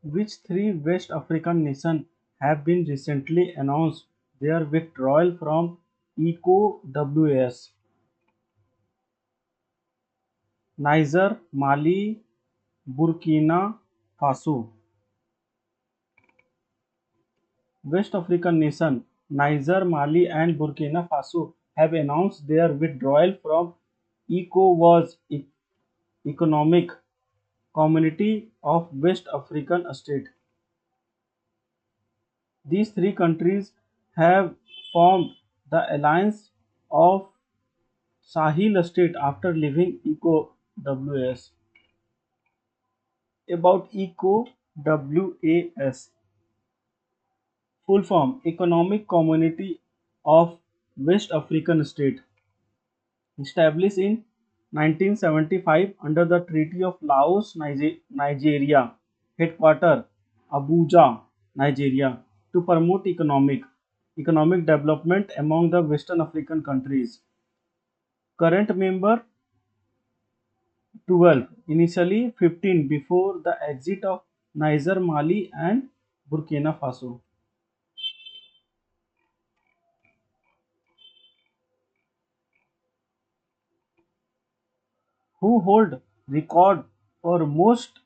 Which three West African nations have been recently announced their withdrawal from ECOWAS? Niger, Mali, Burkina Faso. West African nations Niger, Mali, and Burkina Faso have announced their withdrawal from ECOWAS Economic Community of West African States. These three countries have formed the alliance of Sahel state after leaving ECOWAS. About ECOWAS, full form Economic Community of West African States, established in 1975 under the Treaty of Laos, Nigeria, headquarter Abuja, Nigeria, to promote economic development among the Western African countries. Current member 12, initially 15 before the exit of Niger, Mali, and Burkina Faso. Who hold record for most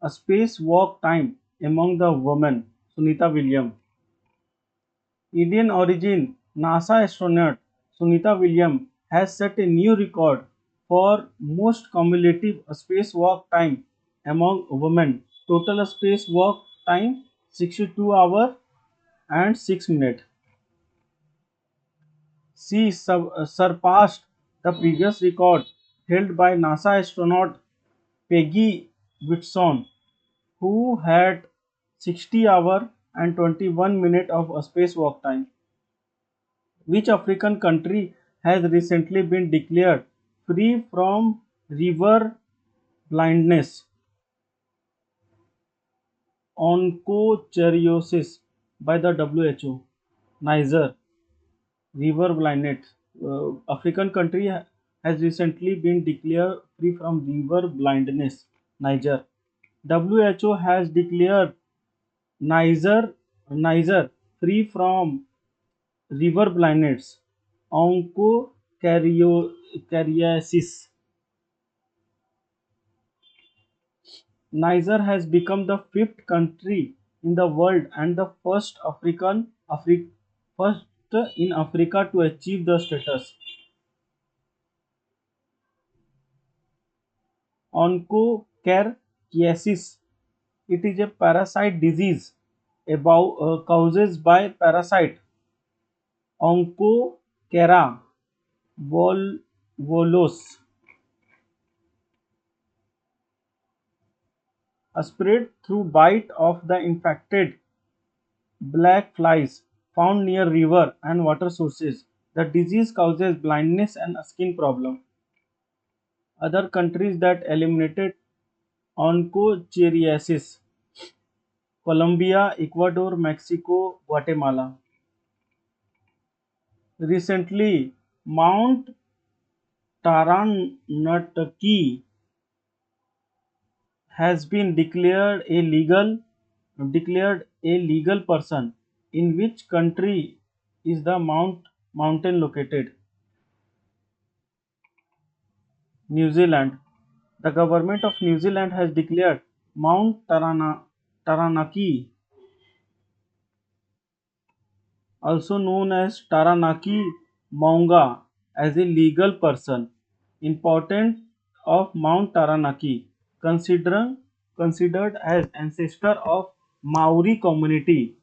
spacewalk time among the women? Sunita Williams. Indian origin NASA astronaut Sunita Williams has set a new record for most cumulative spacewalk time among women. Total spacewalk time 62 hours and 6 minutes. She surpassed the previous record held by NASA astronaut Peggy Whitson, who had 60 hours and 21 minutes of spacewalk time. Which African country has recently been declared free from river blindness, onchocerciasis, by the WHO? Niger. River blindness. African country has recently been declared free from river blindness. Niger. WHO has declared Niger free from river blindness, onchocerciasis. Niger has become the fifth country in the world and the first in Africa to achieve the status. Onchocerciasis. It is a parasite disease about causes by parasite Onchocerca volos, spread through bite of the infected black flies found near river and water sources. The disease causes blindness and skin problem. Other countries that eliminated onchocerciasis: Colombia, Ecuador, Mexico, Guatemala. Recently, Mount Taranaki has been declared a legal person. In which country is the mountain located? New Zealand. The government of New Zealand has declared Taranaki, also known as Taranaki Maunga, as a legal person. Important of Mount Taranaki, considered as ancestor of Maori community.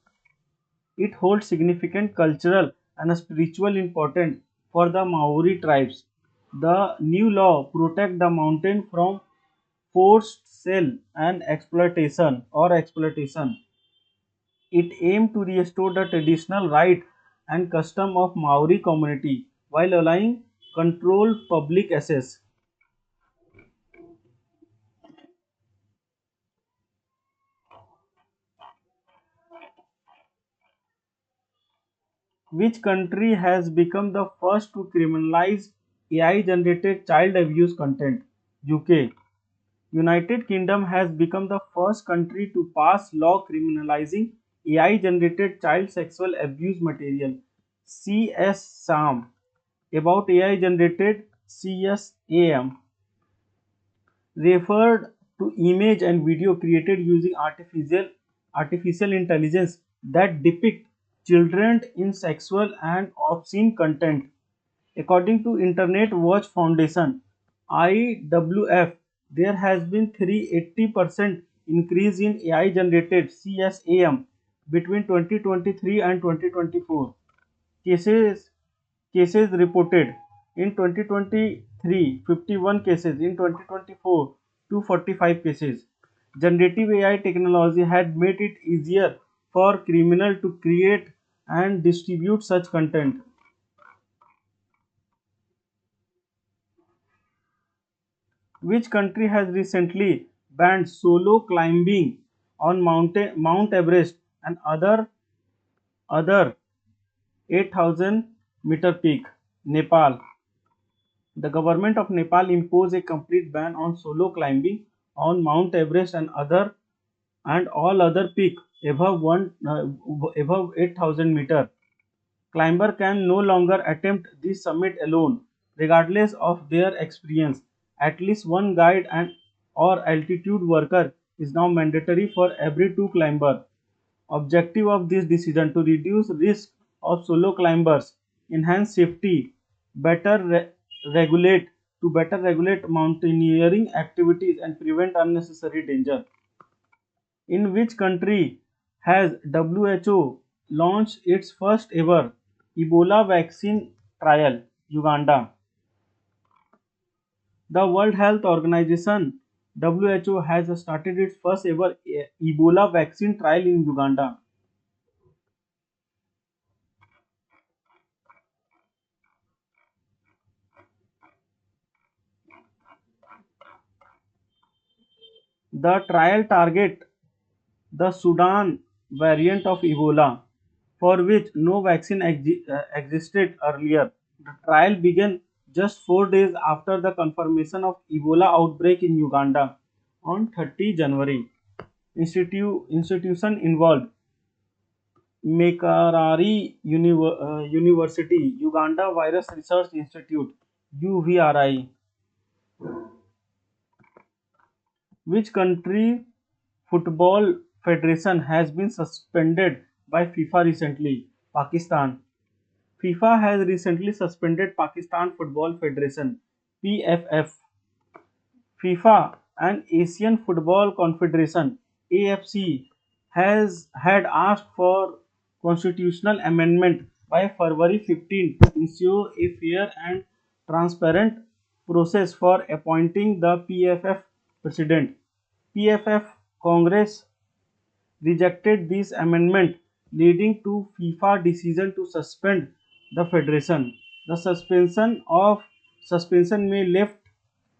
It holds significant cultural and spiritual importance for the Maori tribes. The new law protects the mountain from forced sale and exploitation. It aimed to restore the traditional right and custom of Maori community while allowing controlled public access. Which country has become the first to criminalize AI generated child abuse content? UK. United Kingdom has become the first country to pass law criminalizing AI generated child sexual abuse material. CSAM. About AI generated CSAM referred to image and video created using artificial intelligence that depict children in sexual and obscene content. According to Internet Watch Foundation IWF, there has been 380% increase in AI generated CSAM between 2023 and 2024. Cases cases reported in 2023, 51 cases in 2024, 245 cases. Generative AI technology had made it easier for criminals to create and distribute such content. Which country has recently banned solo climbing on Mount Everest and other 8,000-meter peak? Nepal. The government of Nepal imposed a complete ban on solo climbing on Mount Everest and all other peaks above 8,000 meter. Climber can no longer attempt this summit alone, regardless of their experience. At least one guide and or altitude worker is now mandatory for every two climber. Objective of this decision to reduce risk of solo climbers, enhance safety, better regulate better regulate mountaineering activities and prevent unnecessary danger. In which country has WHO launched its first ever Ebola vaccine trial? Uganda. The World Health Organization WHO has started its first ever Ebola vaccine trial in Uganda. The trial target the Sudan variant of Ebola, for which no vaccine existed earlier. The trial began just 4 days after the confirmation of Ebola outbreak in Uganda on 30 January. Institution involved Makerere University, Uganda Virus Research Institute, UVRI. Which country football federation has been suspended by FIFA recently? Pakistan. FIFA has recently suspended Pakistan Football Federation (PFF). FIFA and Asian Football Confederation (AFC) has had asked for constitutional amendment by February 15 to ensure a fair and transparent process for appointing the PFF president. PFF Congress rejected this amendment, leading to FIFA decision to suspend the federation. The suspension may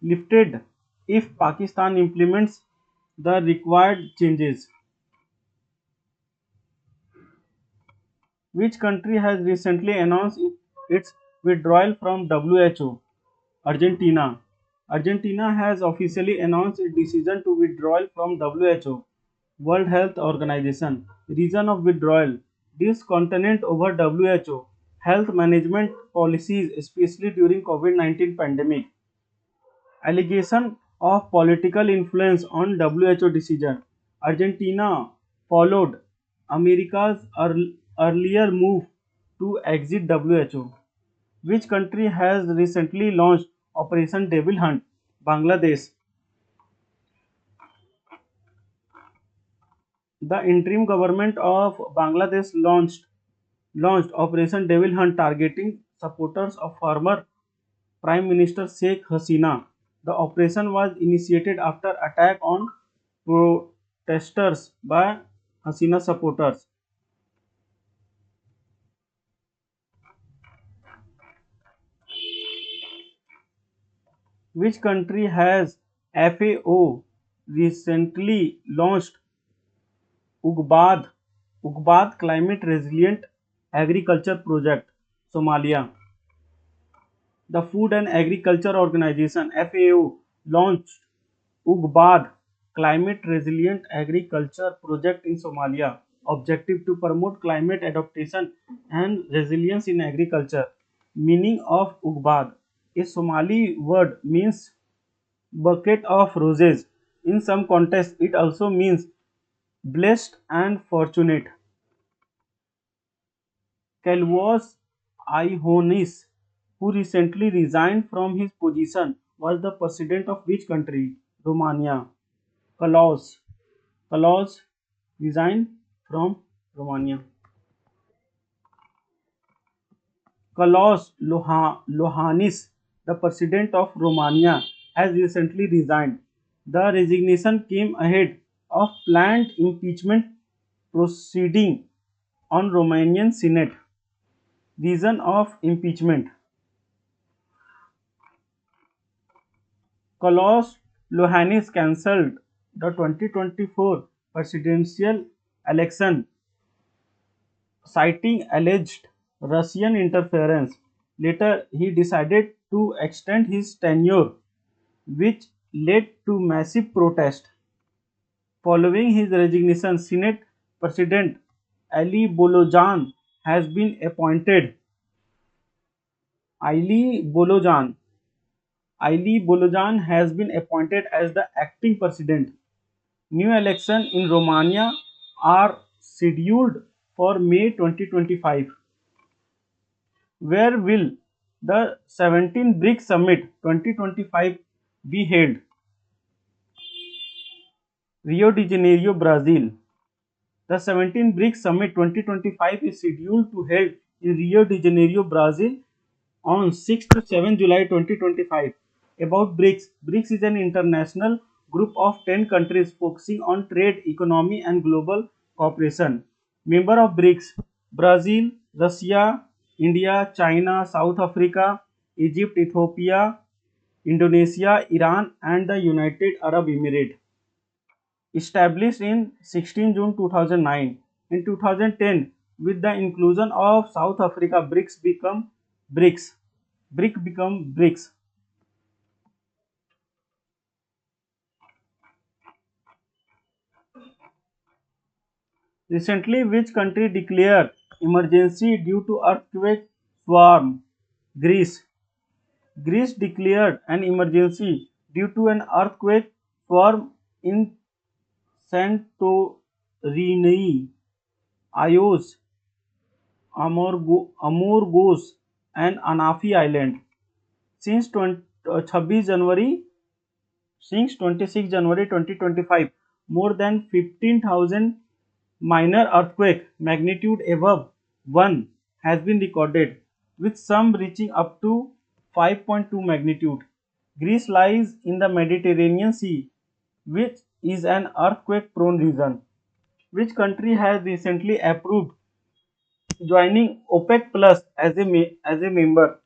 lifted if Pakistan implements the required changes. Which country has recently announced its withdrawal from WHO? Argentina. Argentina has officially announced its decision to withdraw from WHO, World Health Organization. Reason of withdrawal: discontent over WHO health management policies, especially during COVID-19 pandemic. Allegation of political influence on WHO decision. Argentina followed America's earlier move to exit WHO. Which country has recently launched Operation Devil Hunt? Bangladesh. The interim government of Bangladesh launched Operation Devil Hunt targeting supporters of former Prime Minister Sheikh Hasina. The operation was initiated after attack on protesters by Hasina supporters. Which country has FAO recently launched UGBAD Climate Resilient Agriculture Project, Somalia. The Food and Agriculture Organization (FAO) launched UGBAD Climate Resilient Agriculture Project in Somalia. Objective to promote climate adaptation and resilience in agriculture. Meaning of UGBAD. A Somali word means bucket of roses. In some contexts, it also means blessed and fortunate. Kalwos Iohannis, who recently resigned from his position, was the president of which country? Romania. Klaus. Klaus resigned from Romania. Klaus Iohannis, the president of Romania, has recently resigned. The resignation came ahead of planned impeachment proceeding on Romanian Senate. Reason of impeachment: Klaus Iohannis cancelled the 2024 presidential election, citing alleged Russian interference. Later, he decided to extend his tenure, which led to massive protest. Following his resignation, Senate President Ali Bolojan has been appointed. Ali Bolojan Ali Bolojan has been appointed as the acting president. New elections in Romania are scheduled for May 2025. Where will the 17th BRICS Summit 2025 be held? Rio de Janeiro, Brazil. The 17th BRICS Summit 2025 is scheduled to held in Rio de Janeiro, Brazil on 6 to 7 July 2025. About BRICS. BRICS is an international group of 10 countries focusing on trade, economy and global cooperation. Member of BRICS: Brazil, Russia, India, China, South Africa, Egypt, Ethiopia, Indonesia, Iran and the United Arab Emirates. Established in 16 June 2009. In 2010, with the inclusion of South Africa, BRICS become BRICS. BRIC become BRICS. Recently, which country declared emergency due to earthquake swarm? Greece. Greece declared an emergency due to an earthquake swarm in Santorini, Ios, Amorgos, and Anafi Island. Since 26 January since 26 January 2025, more than 15,000 minor earthquake magnitude above 1 has been recorded, with some reaching up to 5.2 magnitude. Greece lies in the Mediterranean Sea, which is an earthquake prone region. Which country has recently approved joining OPEC Plus as a member?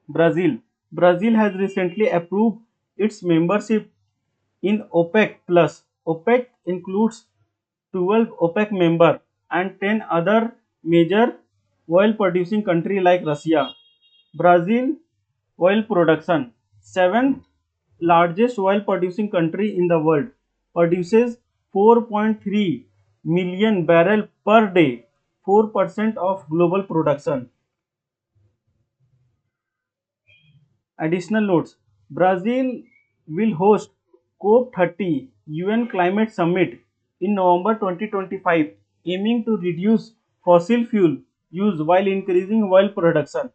Brazil. Brazil has recently approved its membership in OPEC Plus. OPEC includes 12 OPEC members and 10 other major oil producing countries like Russia. Brazil oil production, seventh largest oil producing country in the world, produces 4.3 million barrel per day, 4% of global production. Additional notes: Brazil will host COP30 UN Climate Summit in November 2025, aiming to reduce fossil fuel use while increasing oil production.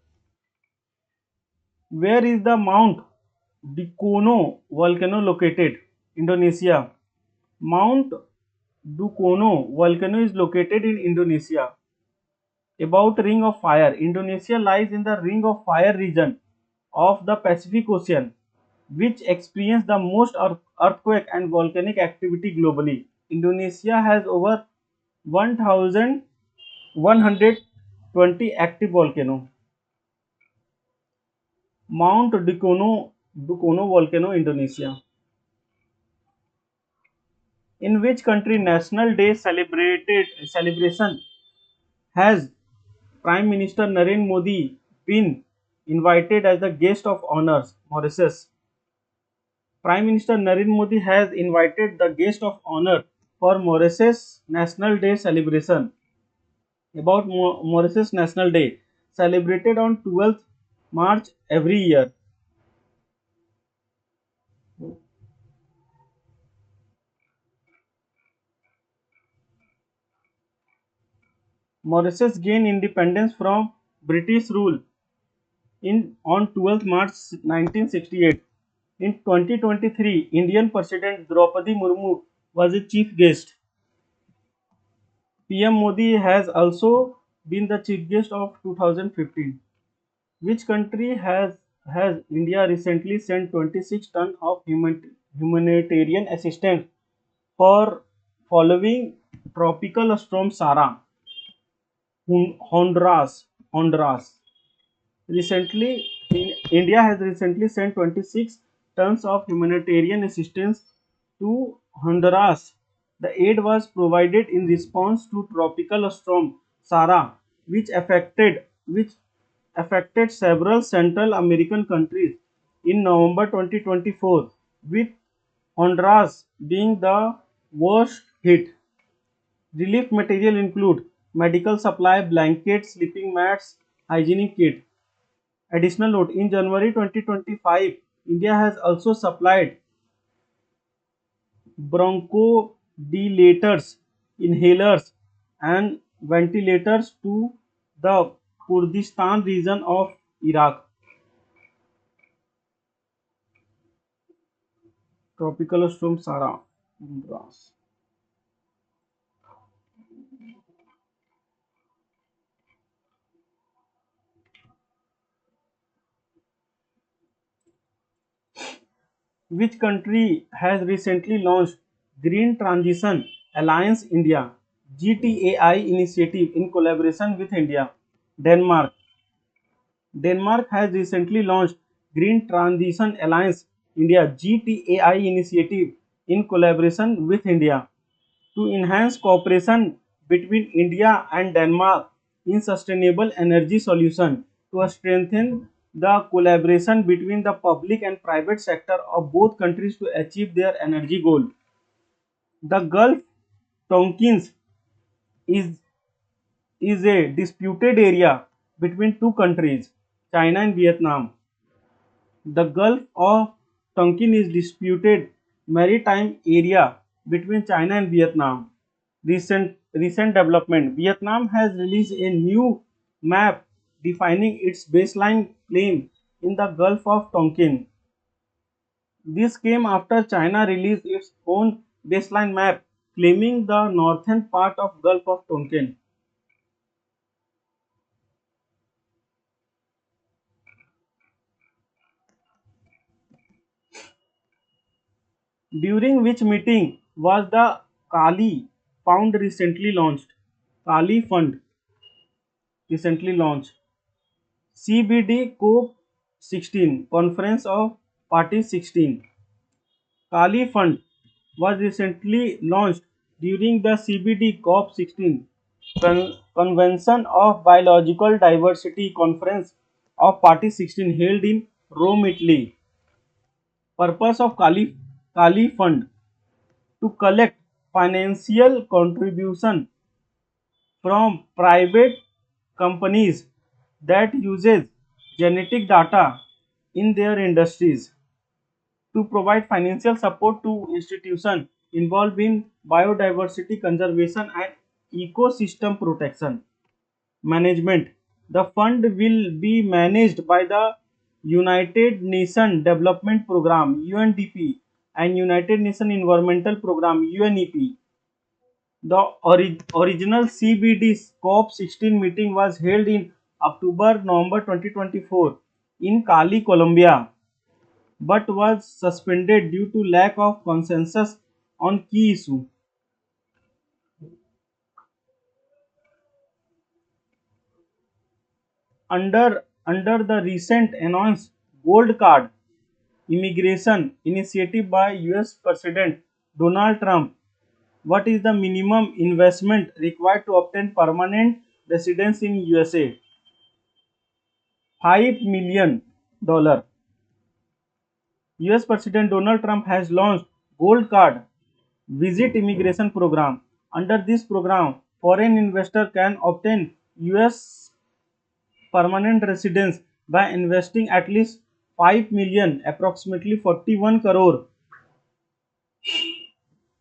Where is the Mount Dukono volcano located? Indonesia. Mount Dukono volcano is located in Indonesia. About Ring of Fire. Indonesia lies in the Ring of Fire region of the Pacific Ocean, which experience the most earthquake and volcanic activity globally. Indonesia has over 1,120 active volcanoes. Mount Dukono volcano, Indonesia. In which country National Day celebration has Prime Minister Narendra Modi been invited as the guest of honors, Mauritius. Prime Minister Narendra Modi has invited the guest of honor for Mauritius National Day celebration. About Mauritius National Day, celebrated on 12th March every year. Mauritius gained independence from British rule in on 12th March 1968. In 2023, Indian President Draupadi Murmu was a chief guest. PM Modi has also been the chief guest of 2015. Which country has India recently sent 26 tons of humanitarian assistance for following tropical storm Sara? Honduras. Honduras. Recently, India has recently sent 26 tons of humanitarian assistance to Honduras. The aid was provided in response to tropical storm Sara, which affected several Central American countries in November 2024, with Honduras being the worst hit. Relief material include medical supply, blankets, sleeping mats, hygienic kit. Additional note, in January 2025, India has also supplied bronchodilators, inhalers, and ventilators to the Kurdistan region of Iraq. Tropical storm Sara. Which country has recently launched Green Transition Alliance India GTAI initiative in collaboration with India? Denmark. Denmark has recently launched Green Transition Alliance India GTAI initiative in collaboration with India to enhance cooperation between India and Denmark in sustainable energy solutions to strengthen the collaboration between the public and private sector of both countries to achieve their energy goal. The Gulf Tonkins is, is a disputed area between two countries, China and Vietnam. The Gulf of Tonkin is disputed maritime area between China and Vietnam. Recent development. Vietnam has released a new map defining its baseline claim in the Gulf of Tonkin. This came after China released its own baseline map claiming the northern part of Gulf of Tonkin. During which meeting was the Kali Fund recently launched? Kali Fund recently launched. CBD COP 16 Conference of Parties 16. Kali Fund was recently launched during the CBD COP 16 Convention of Biological Diversity Conference of Parties 16 held in Rome, Italy. Purpose of Kali Fund to collect financial contribution from private companies that uses genetic data in their industries to provide financial support to institutions involved in biodiversity conservation and ecosystem protection management. The fund will be managed by the United Nations Development Programme UNDP and United Nations Environmental Programme UNEP. The original CBD COP 16 meeting was held in October-November 2024 in Cali, Colombia, but was suspended due to lack of consensus on key issues. Under the recent announced Gold Card immigration initiative by US President Donald Trump, what is the minimum investment required to obtain permanent residents in USA. $5 million. US President Donald Trump has launched Gold Card Visit Immigration Program. Under this program, foreign investor can obtain US permanent residence by investing at least 5 million, approximately 41 crore.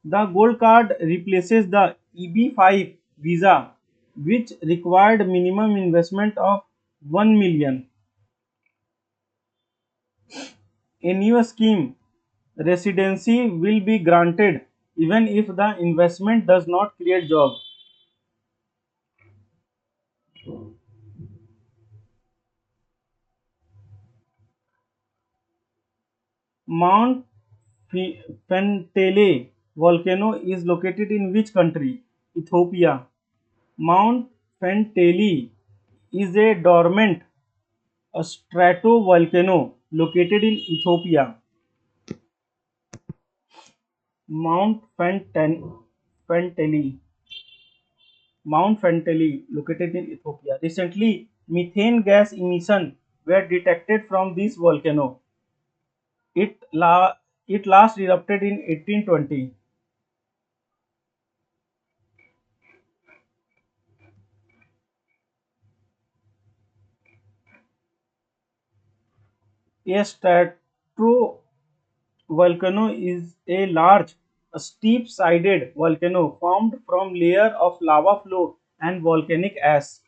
The Gold Card replaces the EB-5 visa, which required minimum investment of 1 million. A new scheme, residency will be granted even if the investment does not create jobs. Mount Pentele volcano is located in which country? Ethiopia. Mount Pentele is a dormant stratovolcano located in Ethiopia. Mount Pentele, Mount Pentele, located in Ethiopia. Recently, methane gas emission were detected from this volcano. It, la- it last erupted in 1820. A stratovolcano is a large, steep-sided volcano formed from layer of lava flow and volcanic ash.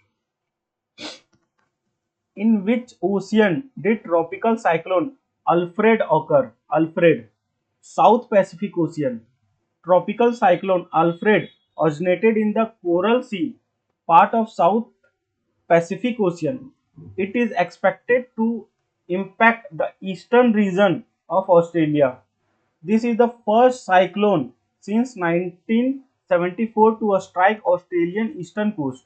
In which ocean did tropical cyclone Alfred occur? Alfred. South Pacific Ocean. Tropical cyclone Alfred originated in the Coral Sea, part of South Pacific Ocean. It is expected to impact the eastern region of Australia. This is the first cyclone since 1974 to strike Australian eastern coast.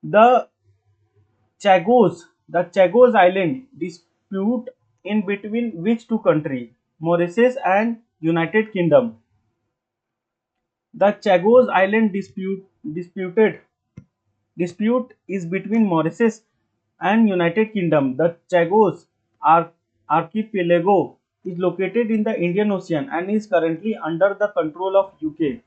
The Chagos Island dispute in between which two countries? Mauritius and United Kingdom. The Chagos Island dispute is between Mauritius and United Kingdom. The Chagos archipelago is located in the Indian Ocean and is currently under the control of UK.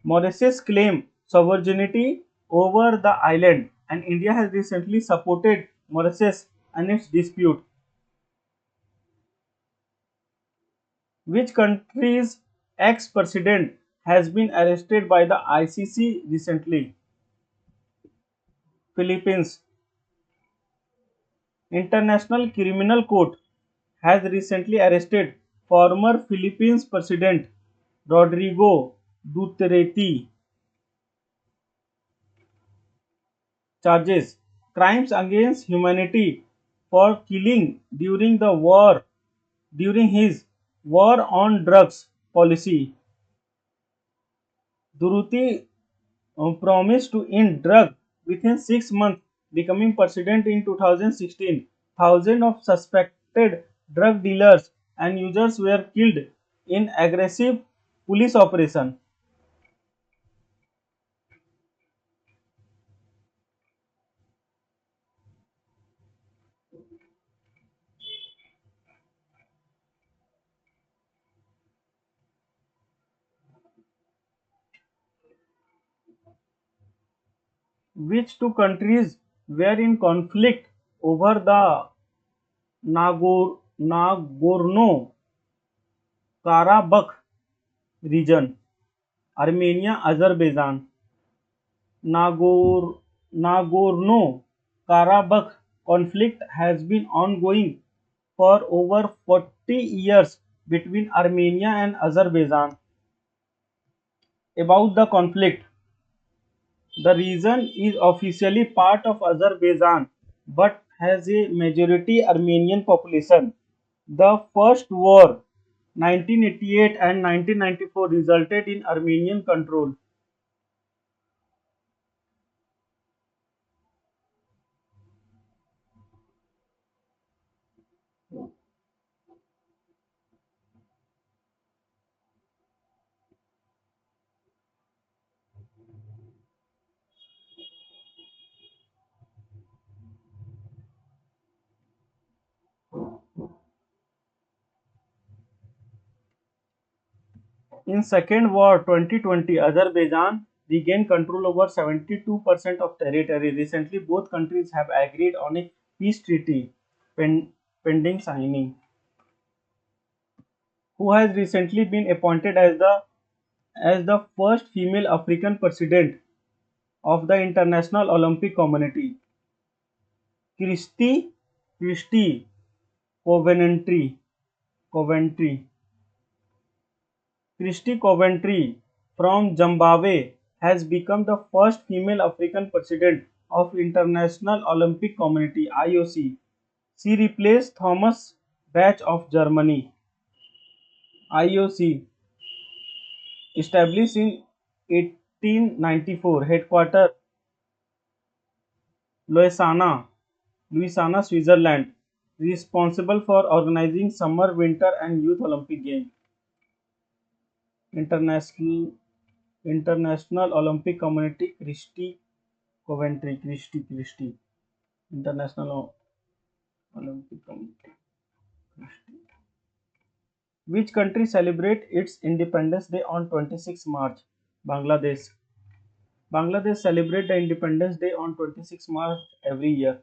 Mauritius claims sovereignty over the island, and India has recently supported Mauritius and its dispute. Which country's ex-president has been arrested by the ICC recently? Philippines. International Criminal Court has recently arrested former Philippines President Rodrigo Duterte. Charges: crimes against humanity for killing during his war on drugs policy. Duruti promised to end drug within 6 months, becoming president in 2016. Thousands of suspected drug dealers and users were killed in aggressive police operation. Which two countries were in conflict over the Nagorno Karabakh region? Armenia, Azerbaijan. Nagorno-Karabakh conflict has been ongoing for over 40 years between Armenia and Azerbaijan. About the conflict, the region is officially part of Azerbaijan but has a majority Armenian population. The First War, 1988 and 1994, resulted in Armenian control. In Second War 2020, Azerbaijan regained control over 72% of territory. Recently, both countries have agreed on a peace treaty pending signing. Who has recently been appointed as the first female African president of the International Olympic Committee? Christy Coventry. Coventry. Christy Coventry from Zimbabwe has become the first female African president of International Olympic Committee (IOC). She replaced Thomas Bach of Germany. IOC, established in 1894, headquartered Lausanne, Switzerland, responsible for organizing Summer, Winter and Youth Olympic Games. International International Olympic Committee, Christie, International Olympic Committee. Which country celebrate its Independence Day on 26 March? Bangladesh. Bangladesh celebrate the Independence Day on 26 March every year.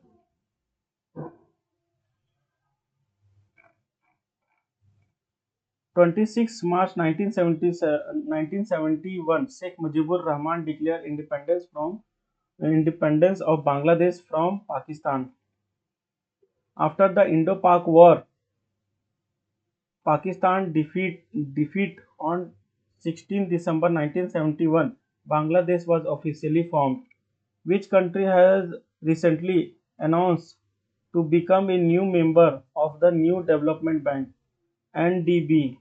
26 March 1971, Sheikh Mujibur Rahman declared independence of Bangladesh from Pakistan. After the Indo-Pak War, Pakistan defeat on 16 December 1971, Bangladesh was officially formed. Which country has recently announced to become a new member of the New Development Bank (NDB)?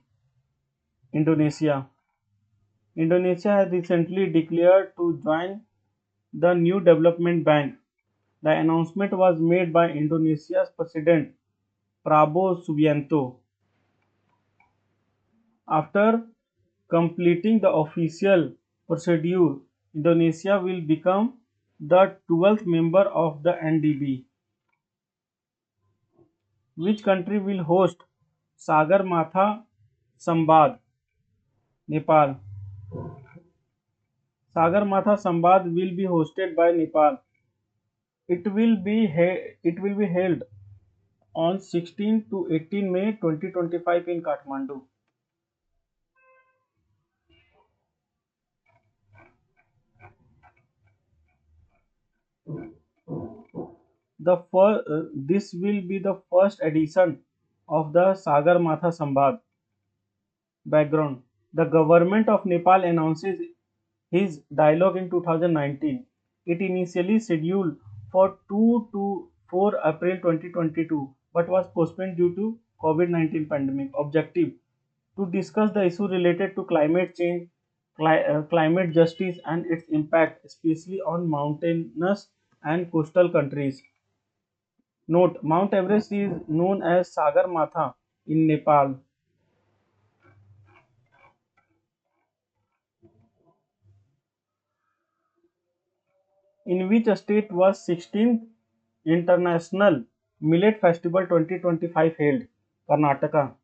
Indonesia. Indonesia has recently declared to join the New Development Bank. The announcement was made by Indonesia's President Prabowo Subianto. After completing the official procedure, Indonesia will become the 12th member of the NDB. Which country will host Sagarmatha Sambad? Nepal. Sagarmatha Sambad will be hosted by Nepal. It will be held on 16 to 18 May 2025 in Kathmandu. This will be the first edition of the Sagarmatha Sambad. Background: the government of Nepal announces his dialogue in 2019. It initially scheduled for 2 to 4 April 2022 but was postponed due to COVID-19 pandemic. Objective: to discuss the issue related to climate change, climate justice and its impact, especially on mountainous and coastal countries. Note: Mount Everest is known as Sagarmatha in Nepal. In which state was 16th International Millet Festival 2025 held? Karnataka.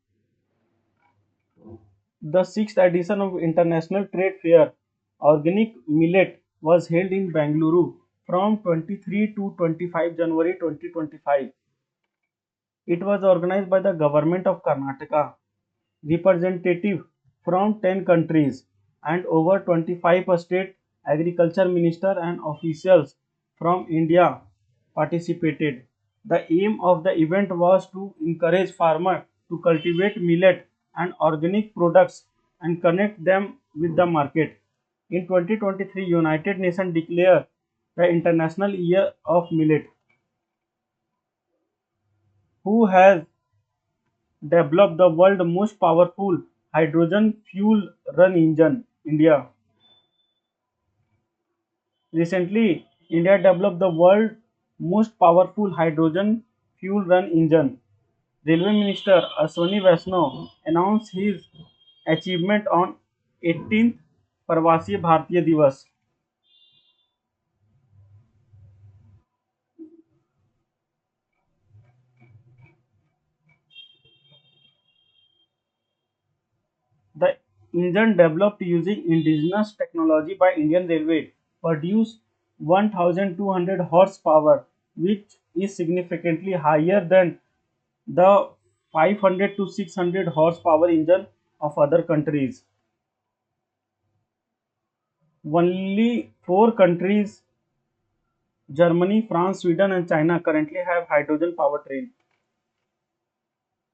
The sixth edition of International Trade Fair Organic Millet was held in Bangalore from 23 to 25 January 2025. It was organized by the Government of Karnataka, representatives from 10 countries, and over 25 state agriculture ministers and officials from India participated. The aim of the event was to encourage farmers to cultivate millet and organic products and connect them with the market. In 2023, United Nations declared the International Year of Millet. Who has developed the world's most powerful hydrogen fuel run engine? India. Recently, India developed the world's most powerful hydrogen fuel run engine. Railway Minister Ashwini Vaishnaw announced his achievement on 18th Pravasi Bharatiya Divas. The engine developed using indigenous technology by Indian Railway produce 1200 horsepower, which is significantly higher than the 500 to 600 horsepower engine of other countries. Only four countries, Germany, France, Sweden, and China, currently have hydrogen powertrain.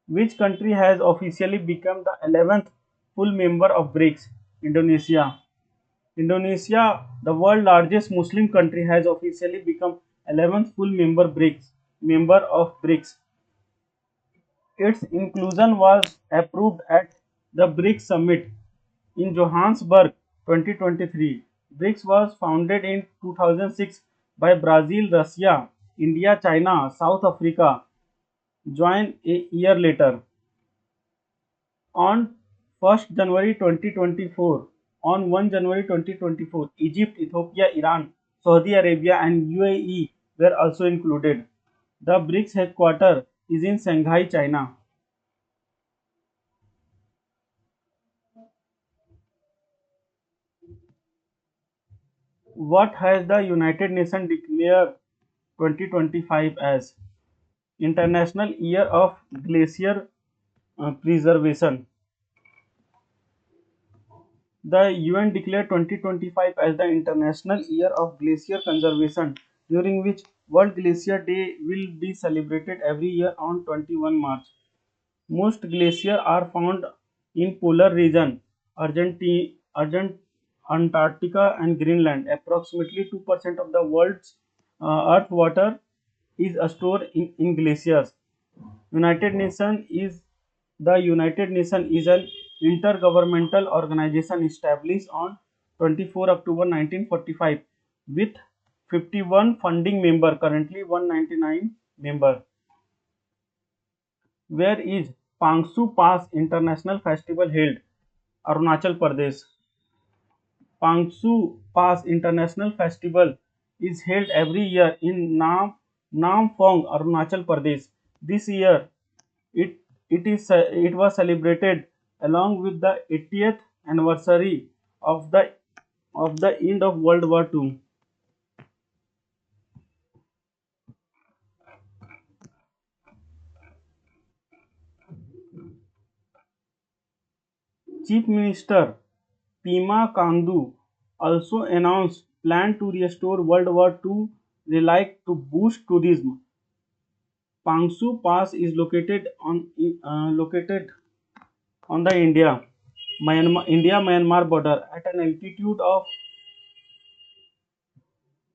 Which country has officially become the 11th full member of BRICS? Indonesia. Indonesia, the world's largest Muslim country, has officially become 11th full member of BRICS. Its inclusion was approved at the BRICS summit in Johannesburg 2023. BRICS was founded in 2006 by Brazil, Russia, India, China, South Africa, joined a year later. On 1st January 2024, on 1 January 2024, Egypt, Ethiopia, Iran, Saudi Arabia, and UAE were also included. The BRICS headquarters is in Shanghai, China. What has the United Nations declared 2025 as? International Year of Glacier Preservation. The UN declared 2025 as the International Year of Glacier Conservation, during which World Glacier Day will be celebrated every year on 21 March. Most glaciers are found in polar region, Antarctica and Greenland. Approximately 2% of the world's earth water is stored in glaciers. United Nations is The United Nations is an intergovernmental organization established on 24 October 1945 with 51 founding members, currently 199 members. Where is Pangsu Pass International Festival held? Arunachal Pradesh. Pangsu Pass International Festival is held every year in Namphong, Arunachal Pradesh. This year, it it was celebrated along with the 80th anniversary of the end of World War II. Chief Minister Pema Kandu also announced plan to restore World War II relic to boost tourism. Pangsu Pass is located on the India Myanmar border at an altitude of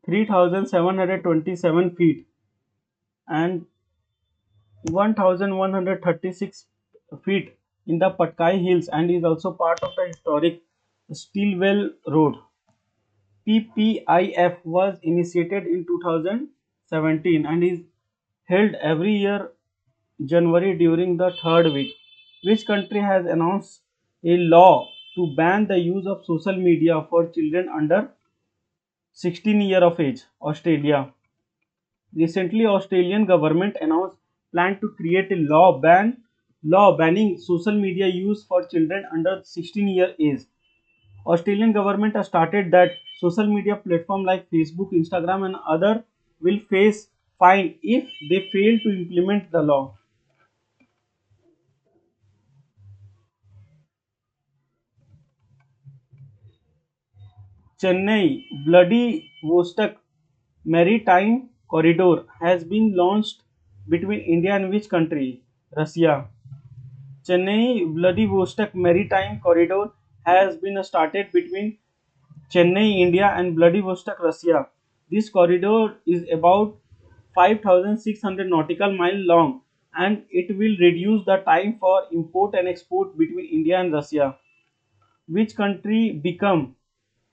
3,727 feet and 1,136 feet in the Patkai Hills, and is also part of the historic Steelwell Road. PPIF was initiated in 2017 and is held every year January during the third week. Which country has announced a law to ban the use of social media for children under 16 year of age? Australia. Recently, Australian government announced plan to create a law banning social media use for children under 16-year age. Australian government has started that social media platform like Facebook, Instagram, and other will face fine if they fail to implement the law. Chennai Vladivostok Maritime Corridor has been launched between India and which country? Russia. Chennai Vladivostok Maritime Corridor has been started between Chennai, India and Vladivostok, Russia. This corridor is about 5,600 nautical miles long and it will reduce the time for import and export between India and Russia. Which country become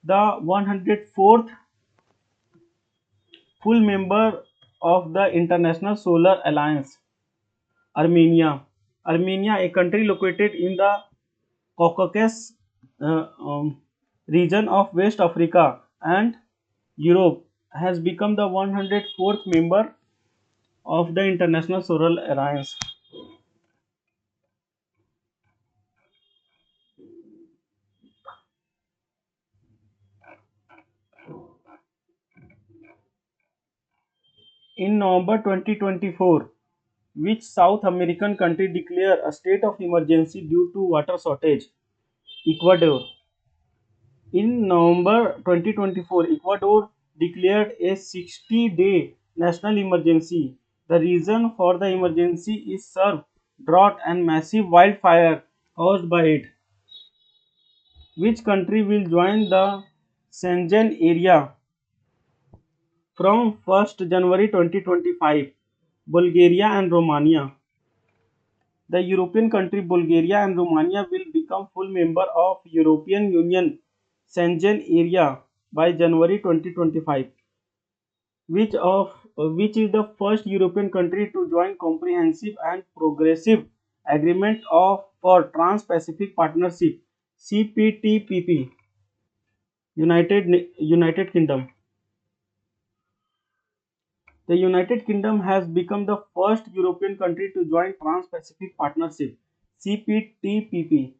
the 104th full member of the International Solar Alliance? Armenia. Armenia, a country located in the Caucasus uh, um, region of West Africa and Europe, has become the 104th member of the International Solar Alliance. In November 2024, which South American country declared a state of emergency due to water shortage? Ecuador. In November 2024, Ecuador declared a 60-day national emergency. The reason for the emergency is severe drought and massive wildfire caused by it. Which country will join the Schengen area from 1st January 2025? Bulgaria and Romania. The European country Bulgaria and Romania will become full member of European Union Schengen area by January 2025. Which is the first European country to join comprehensive and progressive agreement of for Trans-Pacific Partnership CPTPP? United Kingdom. The United Kingdom has become the first European country to join Trans-Pacific Partnership CPTPP.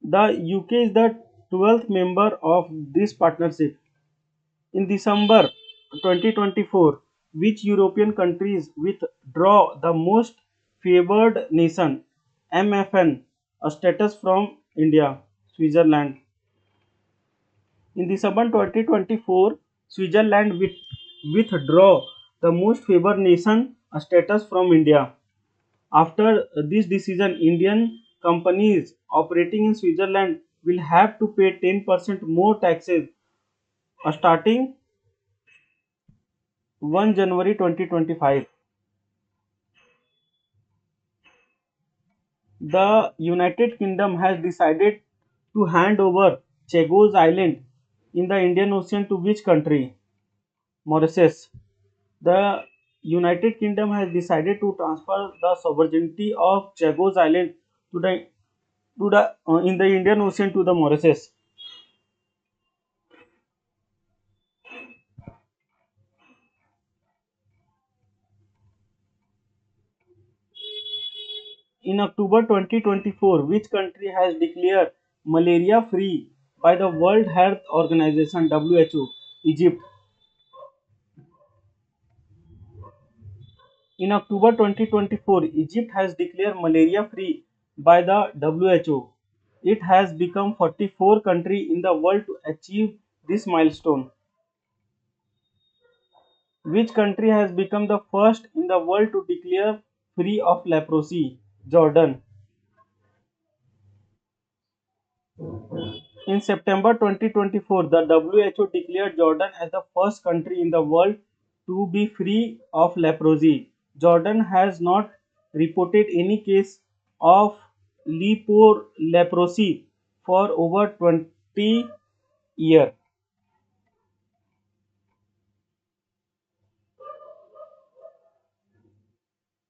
The UK is the 12th member of this partnership. In December 2024, which European countries withdraw the most favored nation MFN a status from India? Switzerland. In December 2024, Switzerland withdraw the most favored nation status from India. After this decision, Indian companies operating in Switzerland will have to pay 10% more taxes starting 1 January 2025. The United Kingdom has decided to hand over Chagos Island in the Indian Ocean to which country? Mauritius. The United Kingdom has decided to transfer the sovereignty of Chagos Island to the in the Indian Ocean to the Mauritius. In October 2024, which country has declared malaria free by the World Health Organization WHO? Egypt. In October 2024, Egypt has declared malaria free by the WHO. It has become 44th country in the world to achieve this milestone. Which country has become the first in the world to declare free of leprosy? Jordan. In September 2024, the WHO declared Jordan as the first country in the world to be free of leprosy. Jordan has not reported any case of leprosy for over 20 years.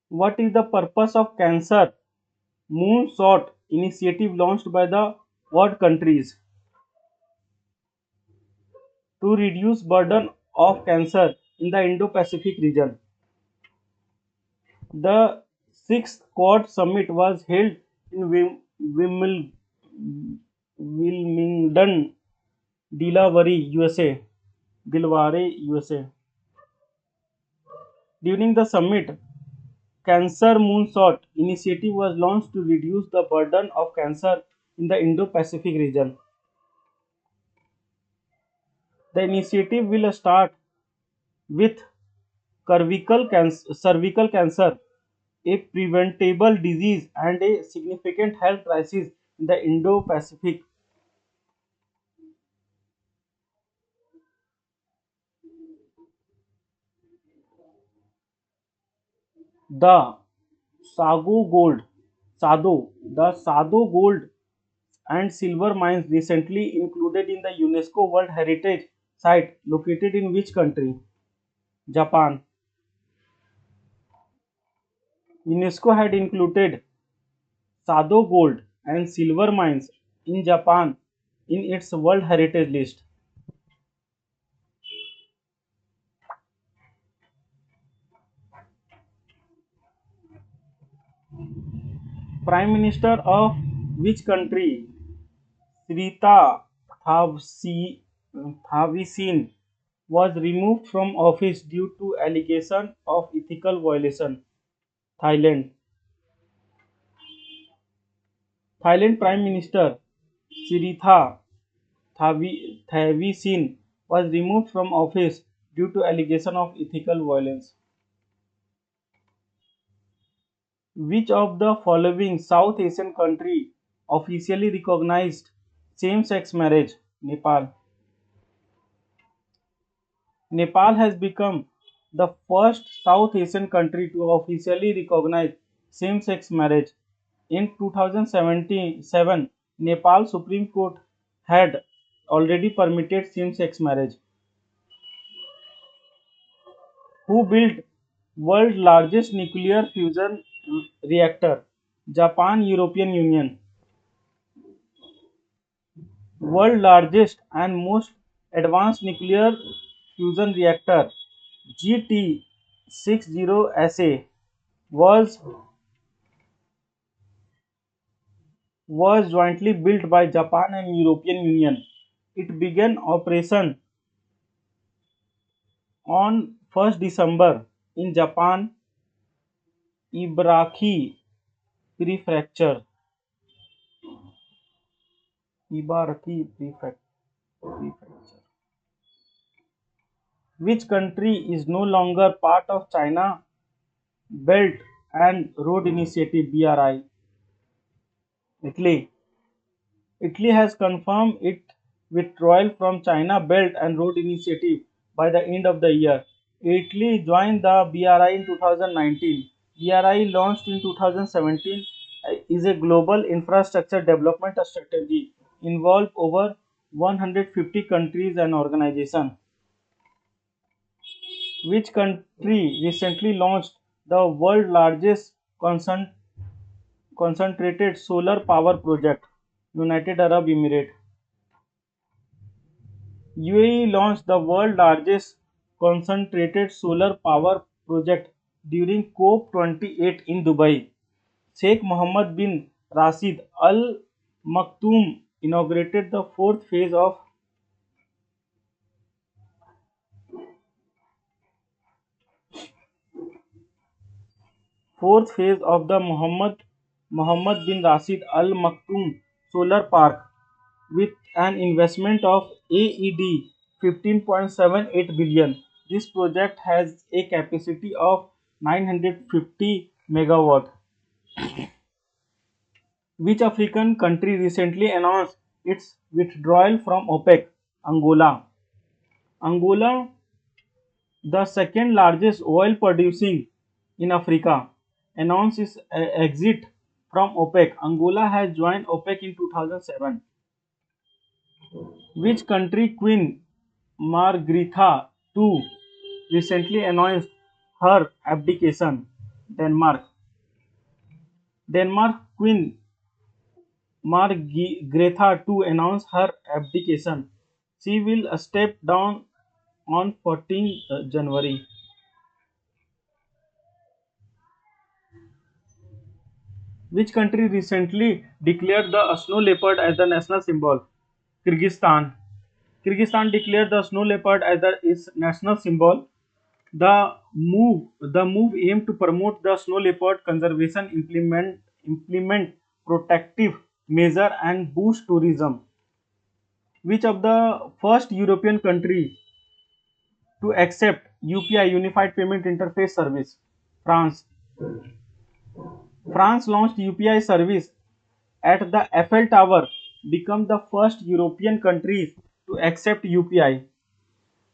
What is the purpose of Cancer Moonshot initiative launched by the world countries? To reduce burden of cancer in the Indo-Pacific region. The sixth Quad Summit was held in Wilmington, Delaware, USA. Delaware, USA. During the summit, Cancer Moonshot initiative was launched to reduce the burden of cancer in the Indo-Pacific region. The initiative will start with cervical cancer, a preventable disease and a significant health crisis in the Indo-Pacific. The Sado gold and silver mines recently included in the UNESCO World Heritage Site located in which country? Japan. UNESCO had included Sado gold and silver mines in Japan in its World Heritage list. Prime Minister of which country? Srita Thavisin was removed from office due to allegation of ethical violation. Thailand. Thailand Prime Minister Siritha Thavisin was removed from office due to allegation of ethical violence. Which of the following South Asian country officially recognized same-sex marriage? Nepal. Nepal has become the first South Asian country to officially recognize same-sex marriage. In 2007, Nepal Supreme Court had already permitted same-sex marriage. Who built world's largest nuclear fusion reactor? Japan, European Union. World largest and most advanced nuclear fusion reactor GT60SA was was jointly built by Japan and European Union. It began operation on 1st December in Japan Ibaraki Prefecture. Ibaraki Prefecture. Which country is no longer part of China Belt and Road Initiative (BRI)? Italy. Italy has confirmed its withdrawal from China Belt and Road Initiative by the end of the year. Italy joined the BRI in 2019. BRI, launched in 2017, is a global infrastructure development strategy involving over 150 countries and organizations. Which country recently launched the world's largest concentrated solar power project? United Arab Emirates. UAE launched the world's largest concentrated solar power project during COP28 in Dubai. Sheikh Mohammed bin Rashid Al Maktoum inaugurated the fourth phase of the Mohammed bin Rashid Al Maktoum Solar Park with an investment of AED 15.78 billion. This project has a capacity of 950 megawatt. Which African country recently announced its withdrawal from OPEC? Angola. Angola, the second largest oil producing in Africa, announced its exit from OPEC. Angola has joined OPEC in 2007. Which country Queen Margrethe II recently announced her abdication? Denmark. Denmark Queen Margrethe II announced her abdication. She will step down on 14 January. Which country recently declared the snow leopard as the national symbol? Kyrgyzstan. Kyrgyzstan declared the snow leopard as its national symbol. The move aimed to promote the snow leopard conservation, implement protective measure, and boost tourism. Which of the first European country to accept UPI Unified Payment Interface service? France. France launched UPI service at the Eiffel Tower, become the first European country to accept UPI.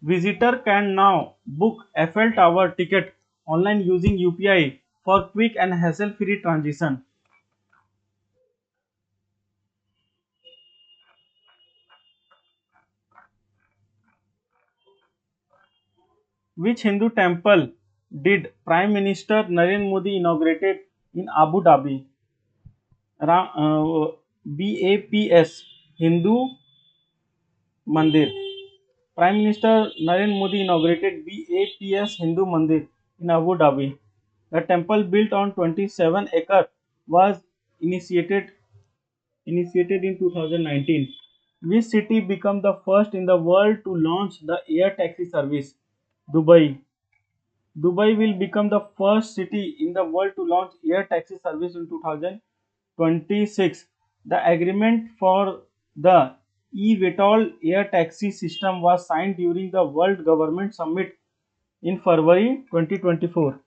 Visitor can now book Eiffel Tower ticket online using UPI for quick and hassle-free transition. Which Hindu temple did Prime Minister Narendra Modi inaugurated in Abu Dhabi? BAPS Hindu Mandir. Prime Minister Narendra Modi inaugurated BAPS Hindu Mandir in Abu Dhabi. The temple, built on 27 acres, was initiated in 2019. Which city became the first in the world to launch the air taxi service? Dubai. Dubai will become the first city in the world to launch air taxi service in 2026. The agreement for the eVTOL air taxi system was signed during the World Government Summit in February 2024.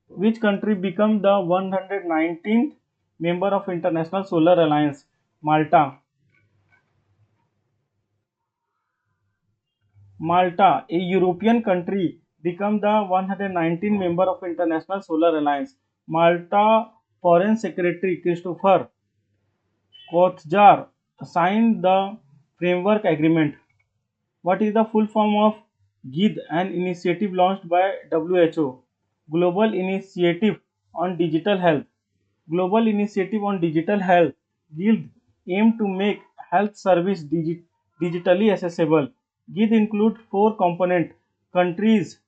Which country became the 119th member of International Solar Alliance? Malta. Malta, a European country, became the 119th member of International Solar Alliance. Malta Foreign Secretary Christopher Kothjar signed the framework agreement. What is the full form of GID, an initiative launched by WHO? Global Initiative on Digital Health. Global Initiative on Digital Health (GILD) aim to make health service digitally accessible. GILD include four components: countries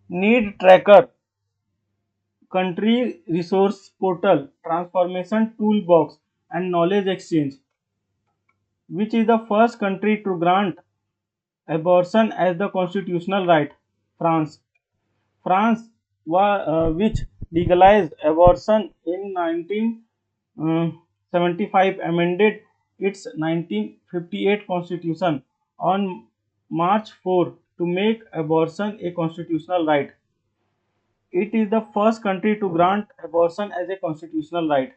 need tracker, country resource portal, transformation toolbox, and knowledge exchange. Which is the first country to grant abortion as the constitutional right? France. France, which legalized abortion in 1975, amended its 1958 constitution on March 4 to make abortion a constitutional right. It is the first country to grant abortion as a constitutional right.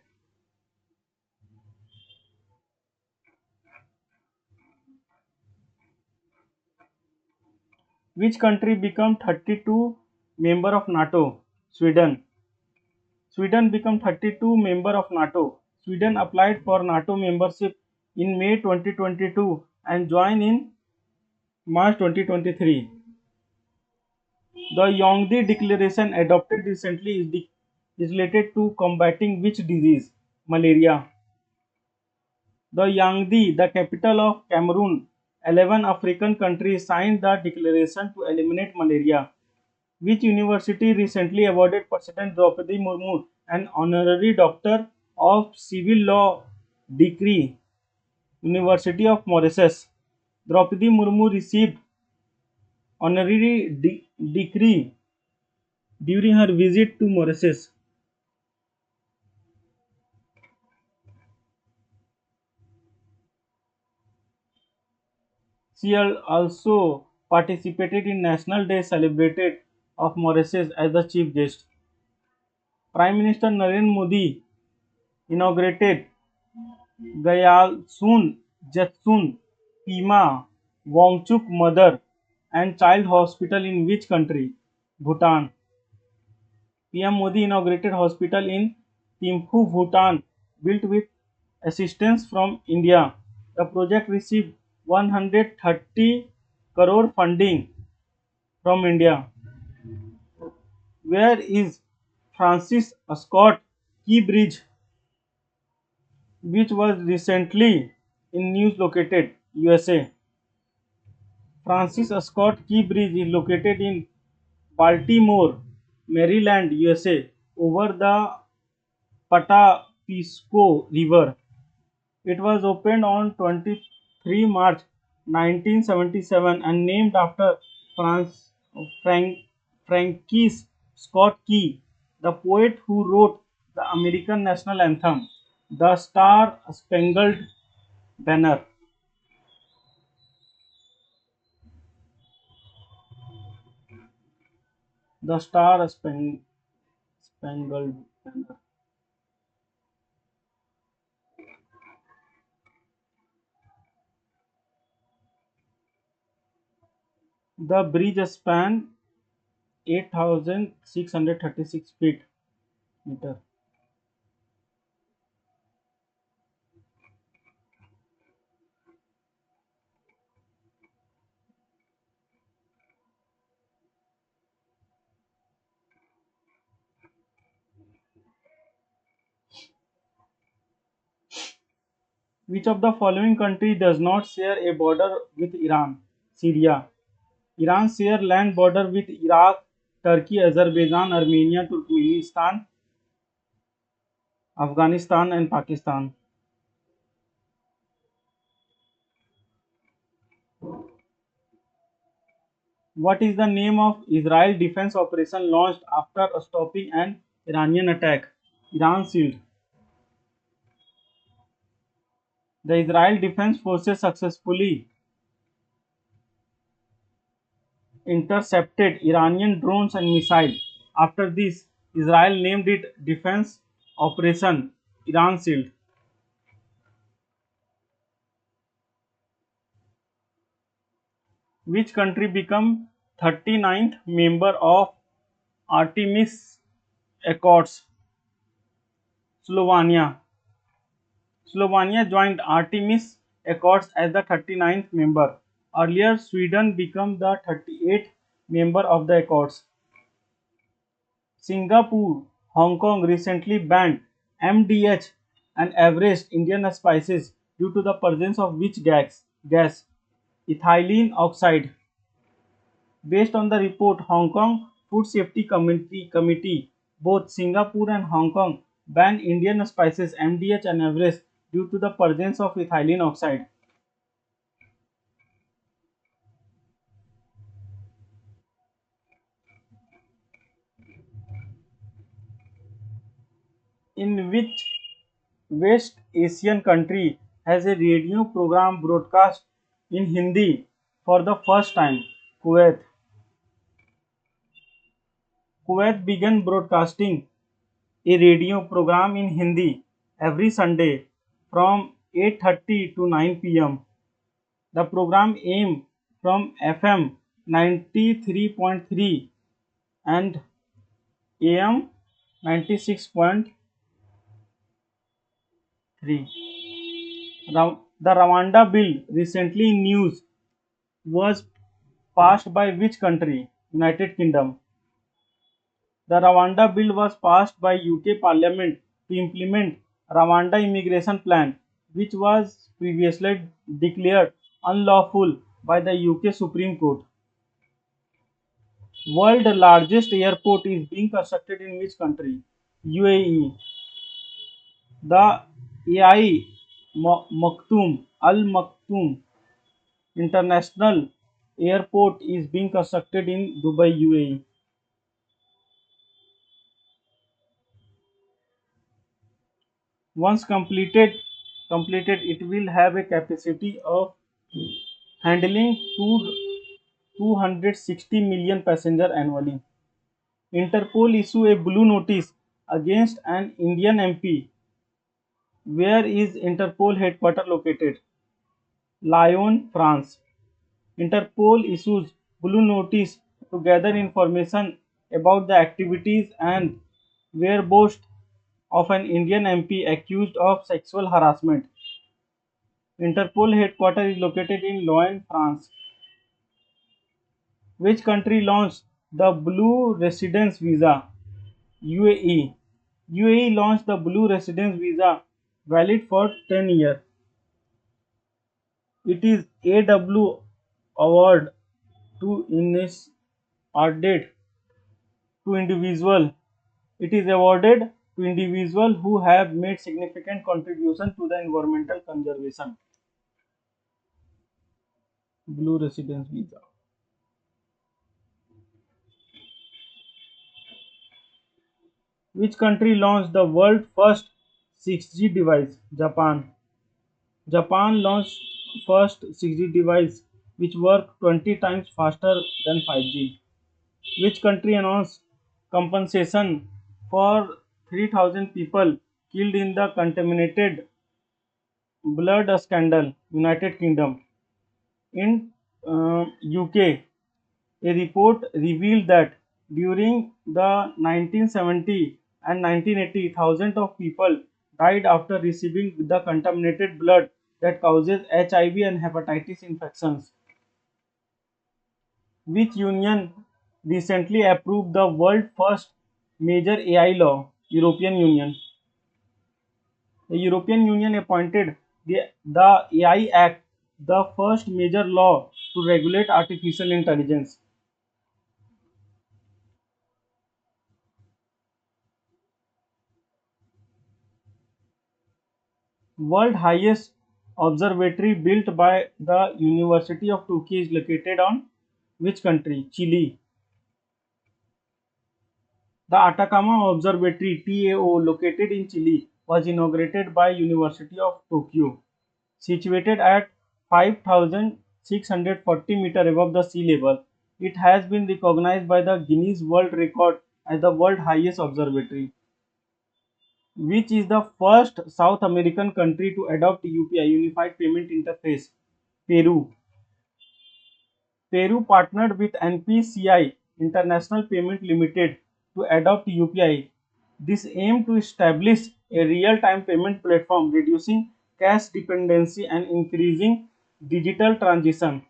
Which country became 32 member of NATO? Sweden. Sweden became 32 member of NATO. Sweden applied for NATO membership in May 2022 and joined in March 2023. The Yongdi Declaration adopted recently is related to combating which disease? Malaria. The Yangdi, the capital of Cameroon, 11 African countries signed the declaration to eliminate malaria. Which university recently awarded President Draupadi Murmu an honorary Doctor of Civil Law degree? University of Mauritius. Draupadi Murmu received honorary degree during her visit to Mauritius. She also participated in National Day celebrated of Mauritius as the chief guest. Prime Minister Narendra Modi inaugurated Gayalsun Jetsun Pima Wangchuk Mother and Child Hospital in which country? Bhutan. PM Modi inaugurated hospital in Thimphu, Bhutan, built with assistance from India. The project received 130 crore funding from India. Where is Francis Scott Key Bridge, which was recently in news located? USA. Francis Scott Key Bridge is located in Baltimore, Maryland, USA, over the Patapisco River. It was opened on 23 March 1977 and named after Frank, Francis Scott Key, the poet who wrote the American national anthem, The Star Spangled Banner. The Star Spangled Banner. The bridge span 8,636 feet meter. Which of the following country does not share a border with Iran? Syria. Iran share land border with Iraq, Turkey, Azerbaijan, Armenia, Turkmenistan, Afghanistan and Pakistan. What is the name of Israel defense operation launched after stopping an Iranian attack? Iran Shield. The Israel Defense Forces successfully intercepted Iranian drones and missiles. After this, Israel named it Defense Operation Iran Shield. Which country became 39th member of Artemis Accords? Slovenia. Slovenia joined Artemis Accords as the 39th member. Earlier, Sweden became the 38th member of the Accords. Singapore, Hong Kong recently banned MDH and Everest Indian spices due to the presence of which gas? Ethylene oxide. Based on the report, Hong Kong Food Safety Committee, both Singapore and Hong Kong banned Indian spices MDH and Everest due to the presence of ethylene oxide. In which West Asian country has a radio program broadcast in Hindi for the first time? Kuwait. Kuwait began broadcasting a radio program in Hindi every Sunday from 8:30 to 9 p.m. The program aimed from FM 93.3 and AM 96.3. The Rwanda bill recently in news was passed by which country? United Kingdom. The Rwanda bill was passed by UK Parliament to implement Rwanda immigration plan, which was previously declared unlawful by the UK Supreme Court. World largest airport is being constructed in which country? UAE. The AI Maktoum Al Maktoum International Airport is being constructed in Dubai, UAE. Once completed, it will have a capacity of handling 260 million passengers annually. Interpol issue a blue notice against an Indian MP. Where is Interpol headquarters located? Lyon, France. Interpol issues blue notice to gather information about the activities and whereabouts of an Indian MP accused of sexual harassment. Interpol headquarters is located in Lyon, France. Which country launched the Blue Residence Visa? UAE. UAE launched the Blue Residence Visa valid for 10 years. It is AW award to Ines awarded to individual. It is awarded to individuals who have made significant contribution to the environmental conservation. Blue Residence Visa. Which country launched the world first 6G device? Japan. Japan launched first 6G device which worked 20 times faster than 5G. Which country announced compensation for 3,000 people killed in the contaminated blood scandal? United Kingdom. In UK, a report revealed that during the 1970 and 1980, thousands of people died after receiving the contaminated blood that causes HIV and hepatitis infections. Which union recently approved the world's first major AI law? European Union. The European Union appointed the AI Act, the first major law to regulate artificial intelligence. World highest observatory built by the University of Tokyo is located on Which country? Chile. The Atacama Observatory (TAO) located in Chile was inaugurated by University of Tokyo. Situated at 5,640 meters above the sea level, it has been recognized by the Guinness World Record as the world's highest observatory. Which is the first South American country to adopt UPI Unified Payment Interface? Peru. Peru partnered with NPCI International Payment Limited to adopt UPI. This aimed to establish a real-time payment platform, reducing cash dependency and increasing digital transition.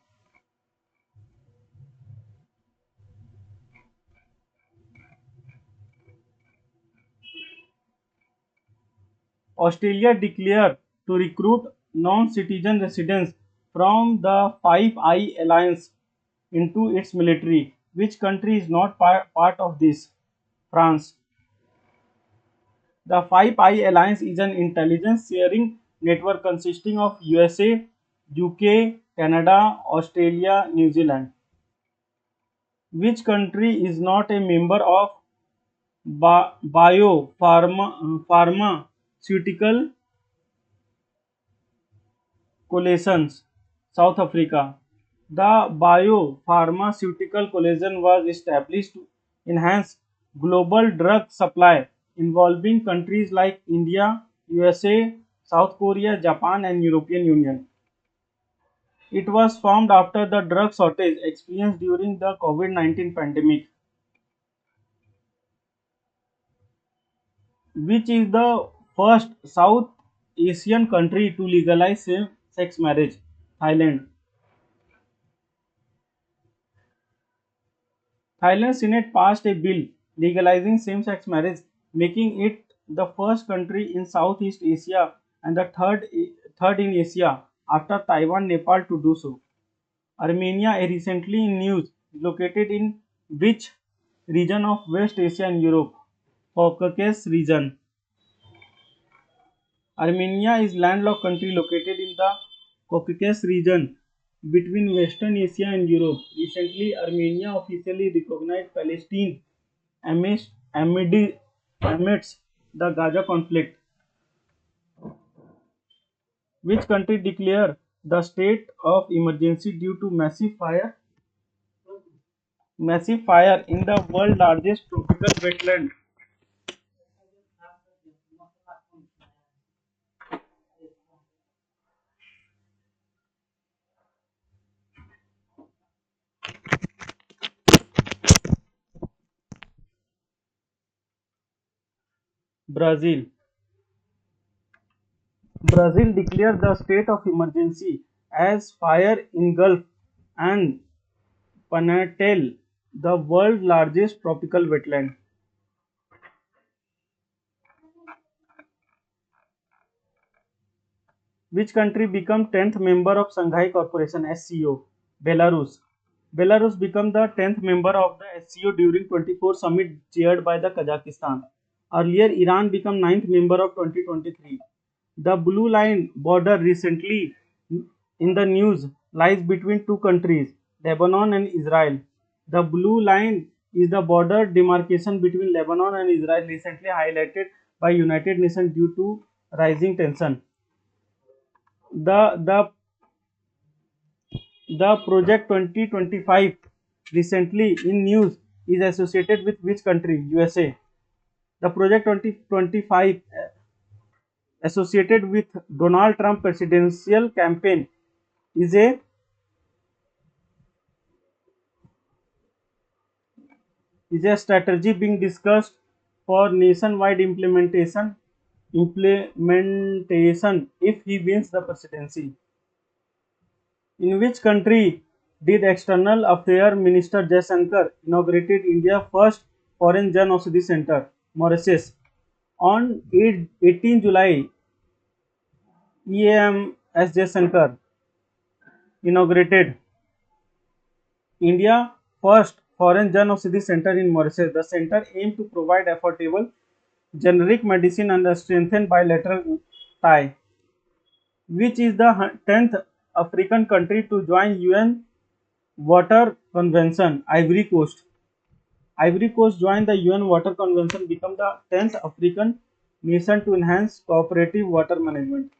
Australia declared to recruit non-citizen residents from the Five Eyes Alliance into its military. Which country is not part of this? France. The Five Eyes Alliance is an intelligence sharing network consisting of USA, UK, Canada, Australia, New Zealand. Which country is not a member of Biopharmaceutical Coalitions? South Africa. The Biopharmaceutical Coalition was established to enhance global drug supply, involving countries like India, USA, South Korea, Japan, and European Union. It was formed after the drug shortage experienced during the COVID-19 pandemic. Which is the first South Asian country to legalize same-sex marriage? Thailand. Thailand Senate passed a bill legalizing same-sex marriage, making it the first country in Southeast Asia and the third in Asia after Taiwan, Nepal to do so. Armenia, a recently in news, is located in which region of West Asia and Europe? Caucasus region. Armenia is landlocked country located in the Caucasus region between Western Asia and Europe. Recently, Armenia officially recognized Palestine amidst the Gaza conflict. Which country declared the state of emergency due to massive fire in the world's largest tropical wetland? Brazil. Brazil declared the state of emergency as fire engulfed and Pantanal, the world's largest tropical wetland. Which country became 10th member of Shanghai Cooperation (SCO)? Belarus. Belarus became the 10th member of the SCO during 24 summit chaired by the Kazakhstan. Earlier, Iran became 9th member of 2023. The Blue Line border recently in the news lies between two countries, Lebanon and Israel. The Blue Line is the border demarcation between Lebanon and Israel recently highlighted by United Nations due to rising tension. The the the Project 2025 recently in news is associated with which country? USA. The Project 2025 associated with Donald Trump presidential campaign is a strategy being discussed for nationwide implementation if he wins the presidency. In which country did External Affairs Minister Jaishankar inaugurated India's first foreign Jan Center? Mauritius. On 18 July, EAMS Jaishankar inaugurated India's first foreign Jan Center in Mauritius. The center aimed to provide affordable generic medicine and strengthen bilateral tie. Which is the 10th African country to join UN Water Convention, Ivory Coast. Ivory Coast joined the UN Water Convention, become the 10th African nation to enhance cooperative water management.